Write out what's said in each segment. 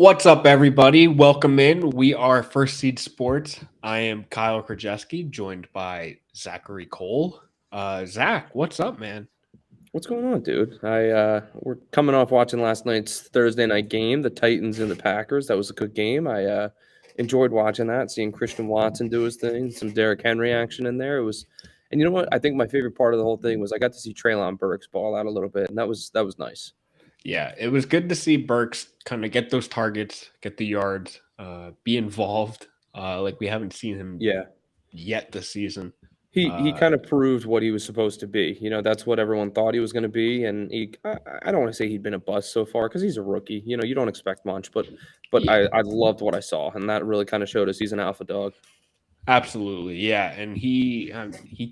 What's up, everybody? Welcome in. We are First Seed Sports. I am Kyle Krajewski, joined by Zachary Cole. Zach, what's up, man? What's going on, dude? We're coming off watching last night's Thursday night game, the Titans and the Packers. That was a good game. I enjoyed watching that, seeing Christian Watson do his thing, some Derrick Henry action in there. And you know what? I think my favorite part of the whole thing was I got to see Traylon Burks ball out a little bit, and that was nice. Yeah, it was good to see Burks kind of get those targets, get the yards, be involved. Like we haven't seen him Yeah, yet this season. he Uh, kind of proved what he was supposed to be. You know, that's what everyone thought he was going to be, and I don't want to say he'd been a bust so far because he's a rookie. You know, you don't expect much, but yeah, I loved what I saw, and that really kind of showed us he's an alpha dog. absolutely. Yeah, and he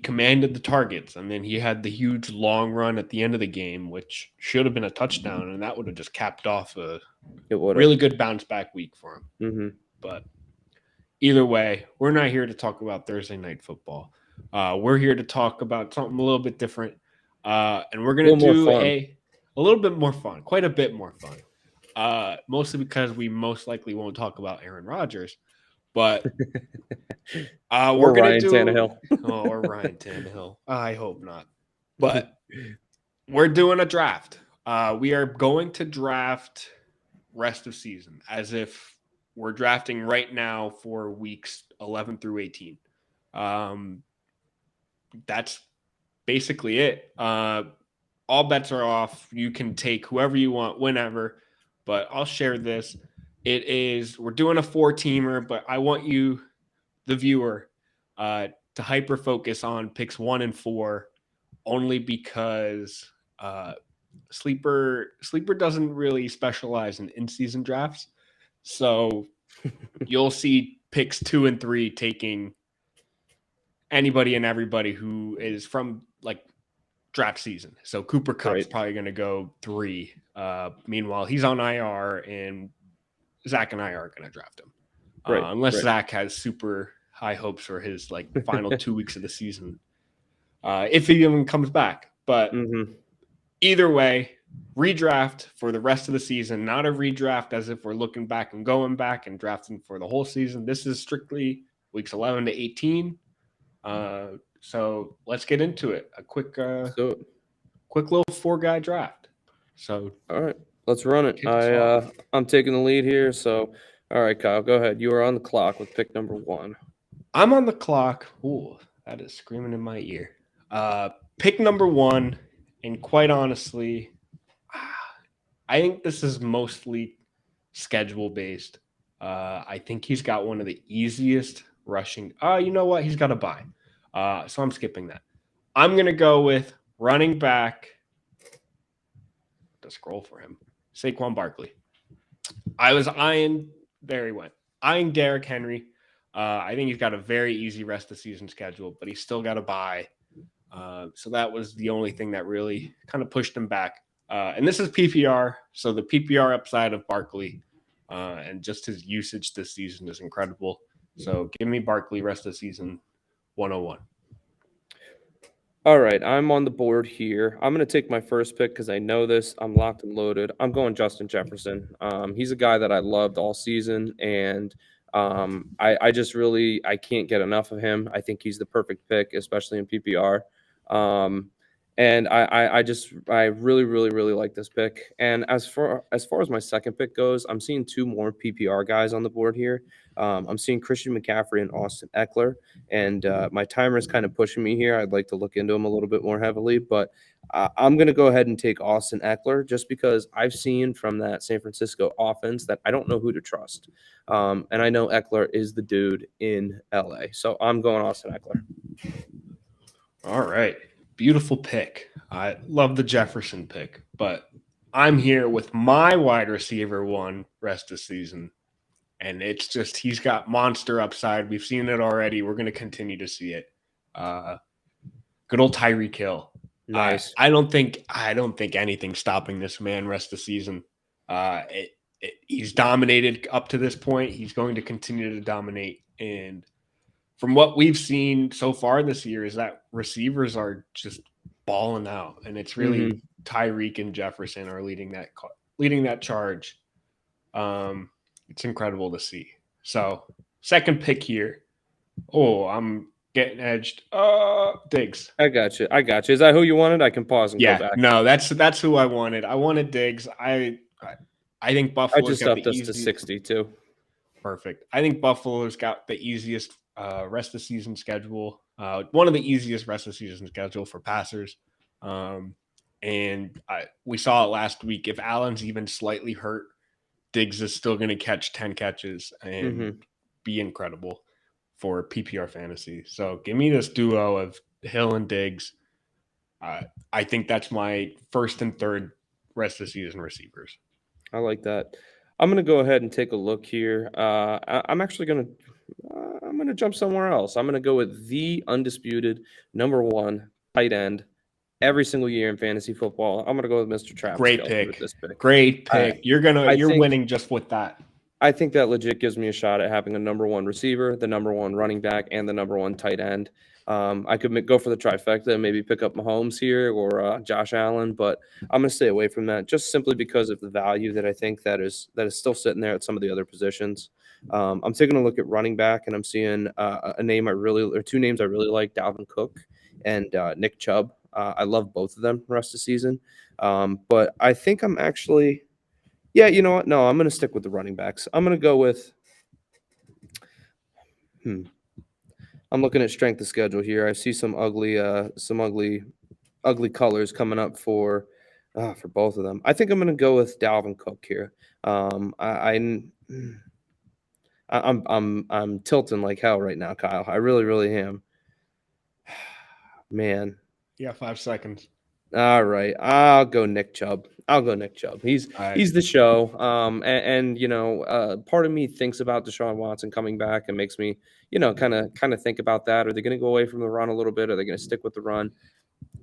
commanded the targets, and then he had the huge long run at the end of the game, which should have been a touchdown, and that would have just capped off a It would have. really good bounce back week for him. Hmm. But either way, we're not here to talk about Thursday night football. We're here to talk about something a little bit different, and we're A gonna little more do fun. a little bit more fun, quite a bit more fun. Mostly because we most likely won't talk about Aaron Rodgers, but we're Or gonna Ryan do Tannehill. or Ryan Tannehill. I hope not, but we're doing a draft. We are going to draft rest of season as if we're drafting right now for weeks 11 through 18. Um, that's basically it. All bets are off. You can take whoever you want whenever, but I'll share this. We're doing a four teamer, but I want you, the viewer, to hyper focus on picks 1 and 4 only because Sleeper doesn't really specialize in season drafts. So you'll see picks 2 and 3 taking anybody and everybody who is from like draft season. So Cooper Cup's Right, probably going to go 3. Meanwhile, he's on IR, and Zach and I are going to draft him, right, unless right. Zach has super high hopes for his like final 2 weeks of the season, if he even comes back. But Hmm. either way, redraft for the rest of the season, not a redraft as if we're looking back and going back and drafting for the whole season. This is strictly weeks 11 to 18. So let's get into it. So, Quick little four-guy draft. So all right, let's run it. kick us off. I'm taking the lead here. So, all right, Kyle, go ahead. You are on the clock with pick number one. I'm on the clock. Ooh, that is screaming in my ear. Pick number 1, and quite honestly, I think this is mostly schedule based. I think he's got one of the easiest rushing. You know what? He's got a bye. So I'm skipping that. I'm gonna go with running back to scroll for him. Saquon Barkley. I was eyeing there he went. Eyeing Derrick Henry. I think he's got a very easy rest of season schedule, but he's still got a bye. So that was the only thing that really kind of pushed him back. And this is PPR, so the PPR upside of Barkley and just his usage this season is incredible. So give me Barkley rest of the season 101. All right, I'm on the board here. I'm going to take my first pick because I know this. I'm locked and loaded. I'm going Justin Jefferson. He's a guy that I loved all season, and I just really I can't get enough of him. I think he's the perfect pick, especially in PPR. Um, and I really really like this pick. And as far as my second pick goes, I'm seeing two more PPR guys on the board here. I'm seeing Christian McCaffrey and Austin Eckler. And my timer is kind of pushing me here. I'd like to look into him a little bit more heavily, but I'm going to go ahead and take Austin Eckler just because I've seen from that San Francisco offense that I don't know who to trust. And I know Eckler is the dude in LA. So I'm going Austin Eckler. All right. Beautiful pick. I love the Jefferson pick, but I'm here with my wide receiver 1 rest of season. And it's just he's got monster upside. We've seen it already. We're going to continue to see it. Uh, Good old Tyreek Hill. Nice. I don't think anything's stopping this man rest of the season. He's dominated up to this point. He's going to continue to dominate. And from what we've seen so far this year, is that receivers are just balling out, and it's really Hmm. Tyreek and Jefferson are leading that charge. It's incredible to see. So, second pick here. Oh, I'm getting edged. Diggs. I got you. I got you. Is that who you wanted? I can pause and go Yeah, back. no, that's who I wanted. I wanted Diggs. I think I Buffalo's just got the upped us to easiest. 62. Perfect. I think Buffalo's got the easiest rest of season schedule. One of the easiest rest of season schedule for passers. We saw it last week. If Allen's even slightly hurt, Diggs is still going to catch 10 catches and be incredible for PPR fantasy. So give me this duo of Hill and Diggs. I think that's my first and third rest of season receivers. I like that. I'm gonna go ahead and take a look here. I'm actually gonna jump somewhere else. I'm gonna go with the undisputed number one tight end every single year in fantasy football. I'm gonna go with Mr. Travis Great Kelce with pick. this pick. Great I, pick. I You're think winning just with that. I think that legit gives me a shot at having a number one receiver, the number one running back, and the number one tight end. I could go for the trifecta and maybe pick up Mahomes here or Josh Allen, but I'm going to stay away from that just simply because of the value that I think that is still sitting there at some of the other positions. I'm taking a look at running back, and I'm seeing two names I really like: Dalvin Cook and Nick Chubb. I love both of them the rest of the season, but I think I'm actually. Yeah, you know what? No, I'm going to stick with the running backs. I'm going to go with. I'm looking at strength of schedule here. I see some ugly colors coming up for both of them. I think I'm going to go with Dalvin Cook here. I'm tilting like hell right now, Kyle. I really, really am. Man. Yeah, 5 seconds. All right, I'll go Nick Chubb. He's the show. Part of me thinks about Deshaun Watson coming back and makes me, kind of think about that. Are they going to go away from the run a little bit? Are they going to stick with the run?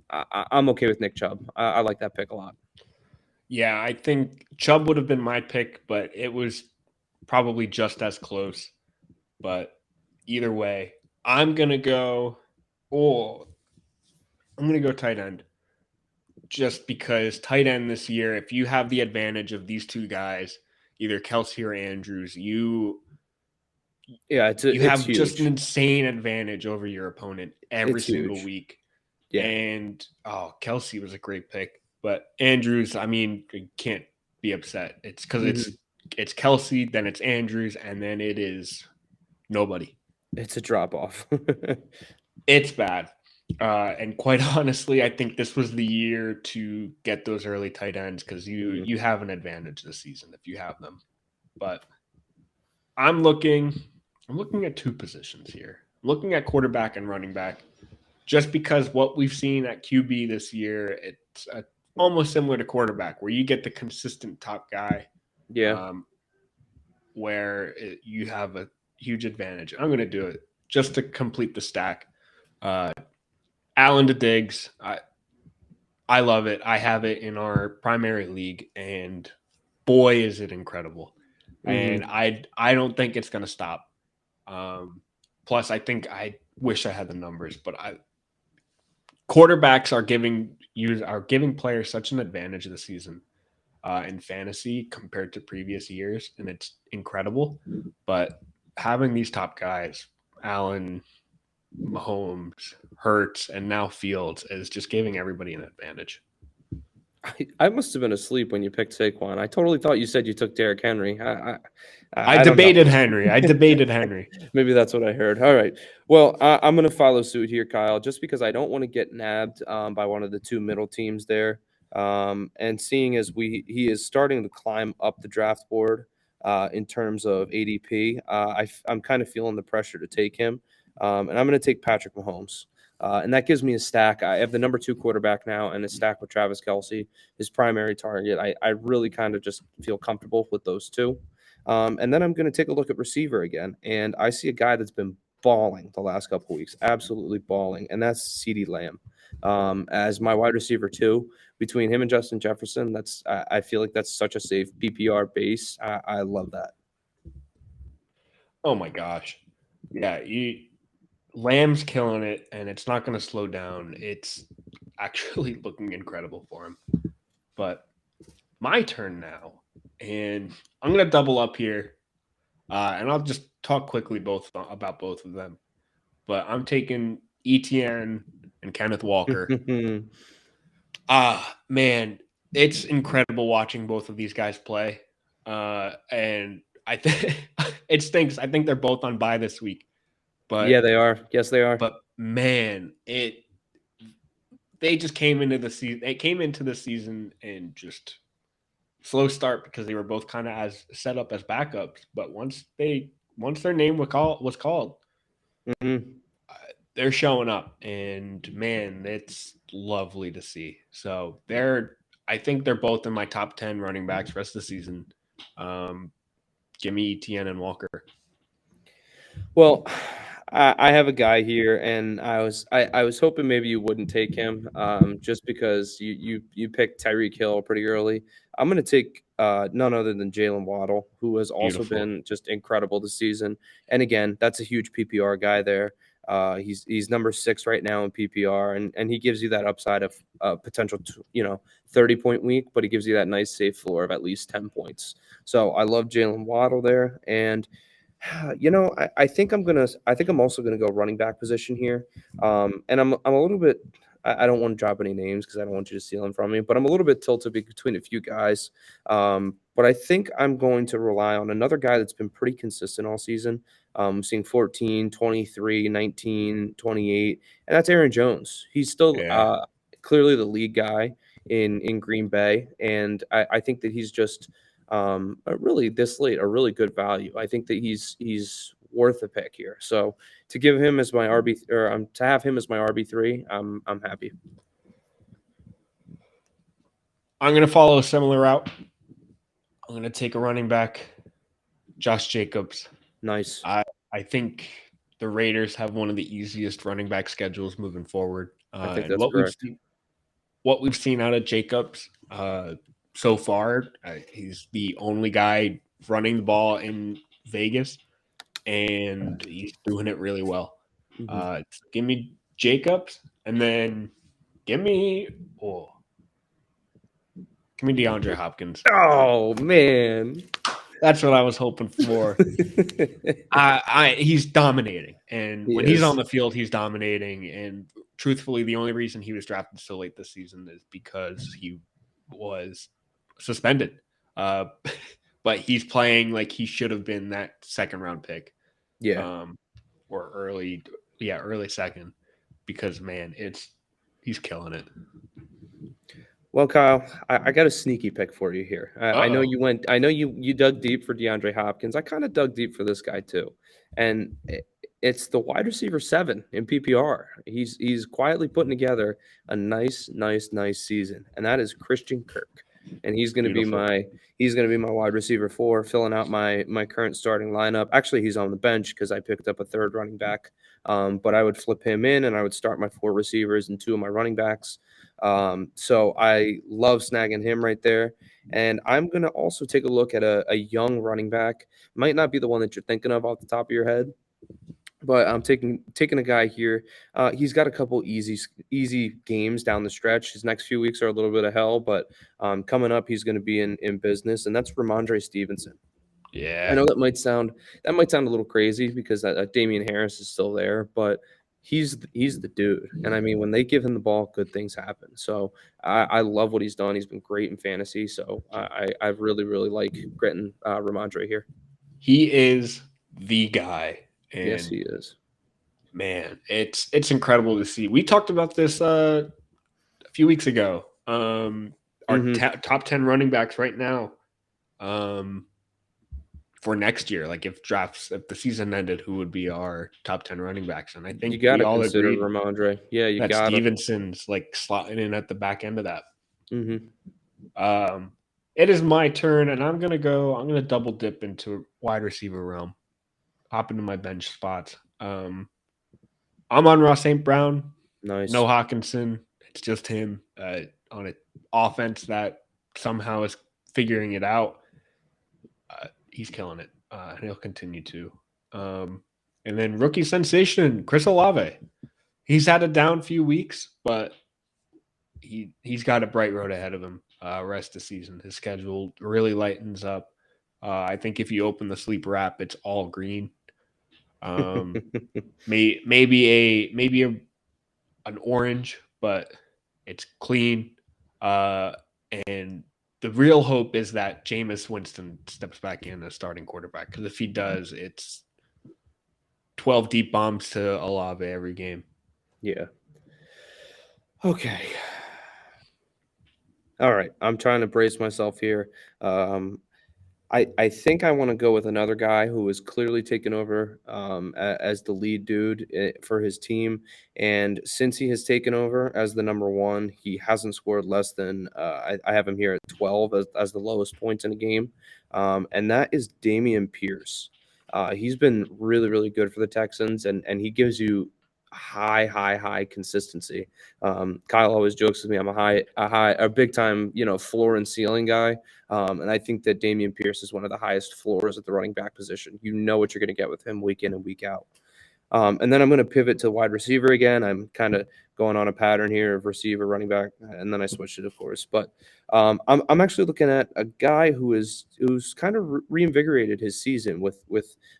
I'm okay with Nick Chubb. I like that pick a lot. Yeah, I think Chubb would have been my pick, but it was probably just as close. But either way, I'm gonna go tight end. Just because tight end this year, if you have the advantage of these two guys, either Kelce or Andrews, you have huge. just an insane advantage over your opponent every single week. Yeah. And Kelce was a great pick, but Andrews, I mean, you can't be upset. It's because it's Kelce, then it's Andrews, and then it is nobody. It's a drop off. It's bad. And quite honestly, I think this was the year to get those early tight ends because you have an advantage this season if you have them. But I'm looking at two positions here. I'm looking at quarterback and running back, just because what we've seen at QB this year, it's almost similar to quarterback, where you get the consistent top guy. Yeah. You have a huge advantage. I'm going to do it just to complete the stack. Allen to Diggs. I love it. I have it in our primary league, and boy, is it incredible. And I don't think it's going to stop. Plus, I think I wish I had the numbers, but quarterbacks are giving players such an advantage this season in fantasy compared to previous years, and it's incredible. But having these top guys, Allen, Mahomes, Hurts, and now Fields, is just giving everybody an advantage. I must have been asleep when you picked Saquon. I totally thought you said you took Derrick Henry. I debated Henry. I debated Henry. Maybe that's what I heard. All right. Well, I'm going to follow suit here, Kyle, just because I don't want to get nabbed by one of the two middle teams there. And seeing as he is starting to climb up the draft board in terms of ADP, I'm kind of feeling the pressure to take him. And I'm going to take Patrick Mahomes. And that gives me a stack. I have the number 2 quarterback now and a stack with Travis Kelce, his primary target. I really kind of just feel comfortable with those two. And then I'm going to take a look at receiver again. And I see a guy that's been balling the last couple of weeks, absolutely balling. And that's CeeDee Lamb. As my wide receiver 2, between him and Justin Jefferson, I feel like that's such a safe PPR base. I love that. Oh my gosh. Yeah, Lamb's killing it, and it's not going to slow down. It's actually looking incredible for him. But my turn now, and I'm going to double up here. And I'll just talk quickly about both of them. But I'm taking ETN and Kenneth Walker. Man, it's incredible watching both of these guys play. And I think it stinks. I think they're both on bye this week. Yeah, But they are. Yes, they are. man, they just came into the season. They came into the season and just slow start because they were both kind of as set up as backups. But once their name was called, Mm-hmm. they're showing up, and man, it's lovely to see. So I think they're both in my top 10 running backs rest of the season. Give me Etienne and Walker. Well, I have a guy here, and I was hoping maybe you wouldn't take him, just because you picked Tyreek Hill pretty early. I'm going to take none other than Jalen Waddle, who has also Beautiful. been just incredible this season. And again, that's a huge PPR guy there. He's number 6 right now in PPR, and he gives you that upside of potential 30-point week, but he gives you that nice safe floor of at least 10 points. So I love Jalen Waddle there, and I think I'm also gonna go running back position here. And I'm a little bit. I don't want to drop any names because I don't want you to steal them from me, but I'm a little bit tilted between a few guys. But I think I'm going to rely on another guy that's been pretty consistent all season. Seeing 14, 23, 19, 28, and that's Aaron Jones. He's still Yeah. clearly the lead guy in Green Bay, and I think that he's just really this late a really good value. I think that he's worth a pick here. So to give him as my RB or to have him as my RB3, I'm happy. I'm going to follow a similar route. I'm going to take a running back, Josh Jacobs. Nice. I think the Raiders have one of the easiest running back schedules moving forward. I think And that's correct. what we've seen out of Jacobs so far, he's the only guy running the ball in Vegas, and he's doing it really well. Mm-hmm. Give me Jacobs, and then give me DeAndre Hopkins. Oh man, That's what I was hoping for. He's dominating, and when he's on the field, he's dominating. And truthfully, the only reason he was drafted so late this season is because he was suspended. But he's playing like he should have been that second round pick. Yeah. Or early second, because man, he's killing it. Well, Kyle, I got a sneaky pick for you here. I know you went. I know you dug deep for DeAndre Hopkins. I kind of dug deep for this guy too, and it's the wide receiver 7 in PPR. He's quietly putting together a nice season, and that is Christian Kirk. And he's going to be my wide receiver 4, filling out my current starting lineup. Actually, he's on the bench because I picked up a third running back. But I would flip him in, and I would start my 4 receivers and 2 of my running backs. So I love snagging him right there. And I'm going to also take a look at a young running back. Might not be the one that you're thinking of off the top of your head, but I'm taking a guy here. He's got a couple easy games down the stretch. His next few weeks are a little bit of hell, but coming up, he's going to be in business, and that's Ramondre Stevenson. Yeah, I know that might sound a little crazy because Damian Harris is still there, but he's the dude. And I mean, when they give him the ball, good things happen. So I love what he's done. He's been great in fantasy. So I really like getting Ramondre here. he is the guy. And yes, he is. Man, it's incredible to see. We talked about this a few weeks ago. Our top 10 running backs right now. For next year, like if the season ended, who would be our top 10 running backs? And I think you got to consider agreed Ramondre. Yeah, you got Stevenson's like slotting in at the back end of that. Mm-hmm. It is my turn, and I'm gonna double dip into wide receiver realm, hop into my bench spots. I'm on Ross St. Brown. Nice. No Hawkinson. It's just him on an offense that somehow is figuring it out. He's killing it, and he'll continue to. And then rookie sensation Chris Olave. He's had a down few weeks, but he's got a bright road ahead of him. Rest of the season, his schedule really lightens up. I think if you open the sleeper app, it's all green. Maybe an orange, but it's clean. And the real hope is that Jameis Winston steps back in as starting quarterback, because if he does, it's 12 deep bombs to Olave every game. Yeah. Okay. All right. I'm trying to brace myself here. I think I want to go with another guy who has clearly taken over as the lead dude for his team. And since he has taken over as the number one, he hasn't scored less than I have him here at 12 as the lowest points in a game. And that is Dameon Pierce. He's been really, really good for the Texans, and he gives you high consistency. Kyle always jokes with me, I'm a big time, floor and ceiling guy. And I think that Dameon Pierce is one of the highest floors at the running back position. You know what you're going to get with him week in and week out. And then I'm going to pivot to wide receiver again. I'm kind of going on a pattern here of receiver, running back, and then I switched it, of course. But I'm actually looking at a guy who's kind of reinvigorated his season with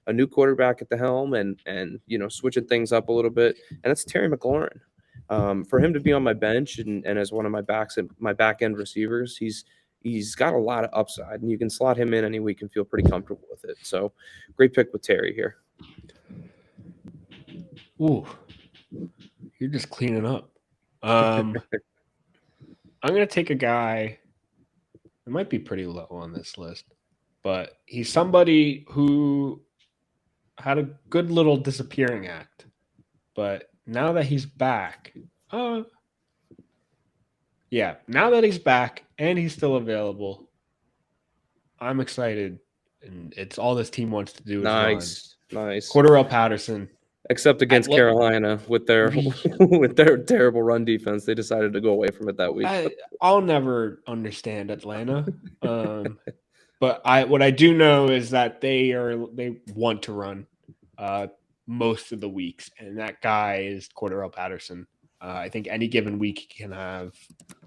a new quarterback at the helm and switching things up a little bit. And that's Terry McLaurin. For him to be on my bench and as one of my back end receivers, he's got a lot of upside, and you can slot him in any week and feel pretty comfortable with it. So great pick with Terry here. Ooh, you're just cleaning up. I'm going to take a guy that might be pretty low on this list, but he's somebody who had a good little disappearing act. But now that he's back, now that he's back and he's still available, I'm excited. And it's all this team wants to do is Nice. Cordarrelle Patterson. Except against Carolina with their terrible run defense, they decided to go away from it that week. I'll never understand Atlanta, but what I do know is that they want to run most of the weeks, and that guy is Cordarrelle Patterson. I think any given week he can have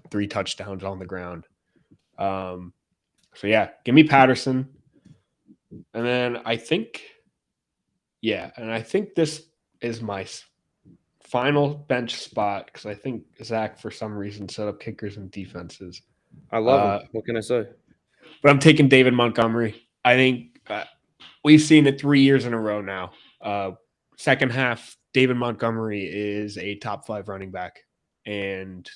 3 touchdowns on the ground. So yeah, give me Patterson, and then I think this is my final bench spot because I think Zach, for some reason, set up kickers and defenses. I love him. What can I say? But I'm taking David Montgomery. I think we've seen it 3 years in a row now. Second half, David Montgomery is a top 5 running back, and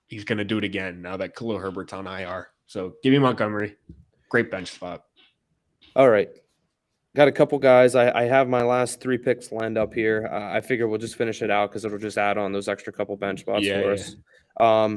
he's going to do it again now that Khalil Herbert's on IR. So give me Montgomery. Great bench spot. All right. Got a couple guys. I have my last 3 picks lined up here. I figure we'll just finish it out because it'll just add on those extra couple bench spots for us.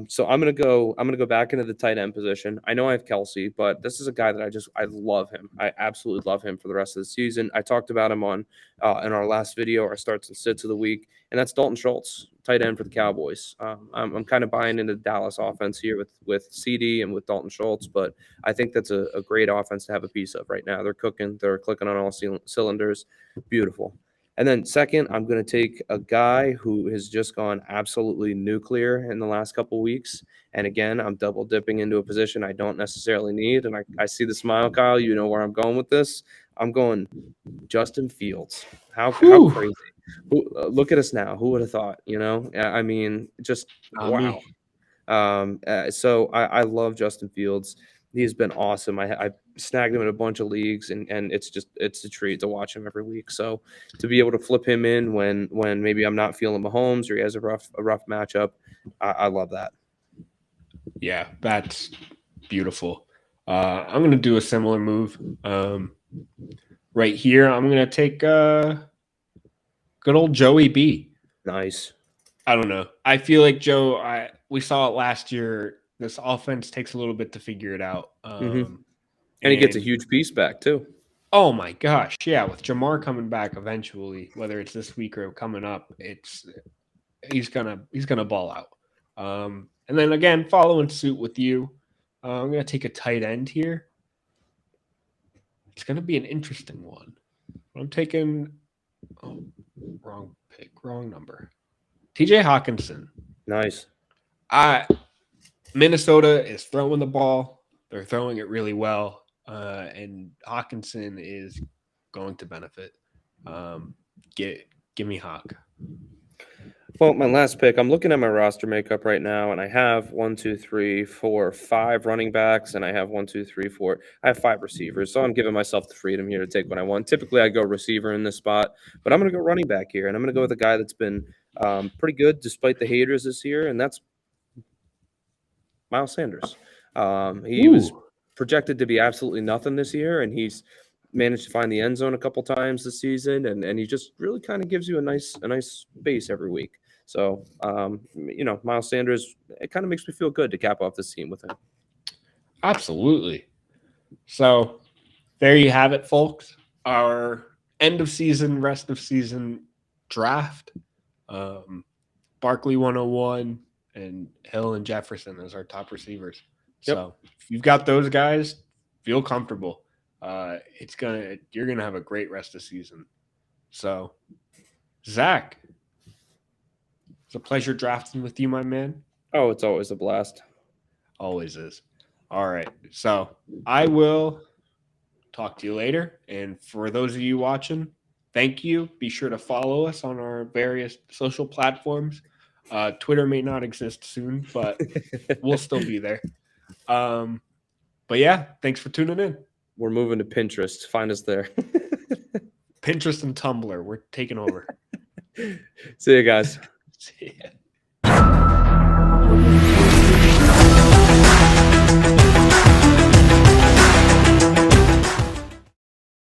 So I'm gonna go back into the tight end position. I know I have Kelsey, but this is a guy that I love him. I absolutely love him for the rest of the season. I talked about him on in our last video, our starts and sits of the week, and that's Dalton Schultz, tight end for the Cowboys. I'm kind of buying into the Dallas offense here with CD and with Dalton Schultz, but I think that's a great offense to have a piece of right now. They're cooking, they're clicking on all cylinders. Beautiful. And then second, I'm going to take a guy who has just gone absolutely nuclear in the last couple of weeks. And again, I'm double dipping into a position I don't necessarily need. And I see the smile, Kyle. You know where I'm going with this. I'm going Justin Fields. How crazy. Look at us now. Who would have thought, I mean, just wow. So I love Justin Fields. He's been awesome. I snagged him in a bunch of leagues, and it's a treat to watch him every week. So to be able to flip him in when maybe I'm not feeling Mahomes or he has a rough matchup, I love that. Yeah, that's beautiful. I'm going to do a similar move. Right here, I'm going to take good old Joey B. Nice. I don't know. I feel like we saw it last year. This offense takes a little bit to figure it out. And he gets a huge piece back too. Oh my gosh. Yeah. With Jamar coming back eventually, whether it's this week or coming up, he's gonna ball out. And then again, following suit with you, I'm gonna take a tight end here. It's gonna be an interesting one. I'm taking wrong pick, wrong number. TJ Hawkinson. Nice. Minnesota is throwing the ball. They're throwing it really well. and Hawkinson is going to benefit. Give me Hawk. Well, my last pick, I'm looking at my roster makeup right now, and I have 5 running backs, and I have I have 5 receivers. So I'm giving myself the freedom here to take what I want. Typically, I go receiver in this spot, but I'm going to go running back here, and I'm going to go with a guy that's been pretty good despite the haters this year, and that's Miles Sanders. He was projected to be absolutely nothing this year, and he's managed to find the end zone a couple times this season, and he just really kind of gives you a nice base every week. So, Miles Sanders, it kind of makes me feel good to cap off this team with him. Absolutely. So there you have it, folks. Our end of season, rest of season draft. Barkley 101 and Hill and Jefferson as our top receivers. Yep. So if you've got those guys, feel comfortable. You're gonna have a great rest of season. So, Zach, it's a pleasure drafting with you, my man. Oh, it's always a blast. Always is. All right. So I will talk to you later. And for those of you watching, thank you. Be sure to follow us on our various social platforms. Twitter may not exist soon, but we'll still be there. But yeah, thanks for tuning in. We're moving to Pinterest. Find us there. Pinterest and Tumblr. We're taking over. See you guys. See ya.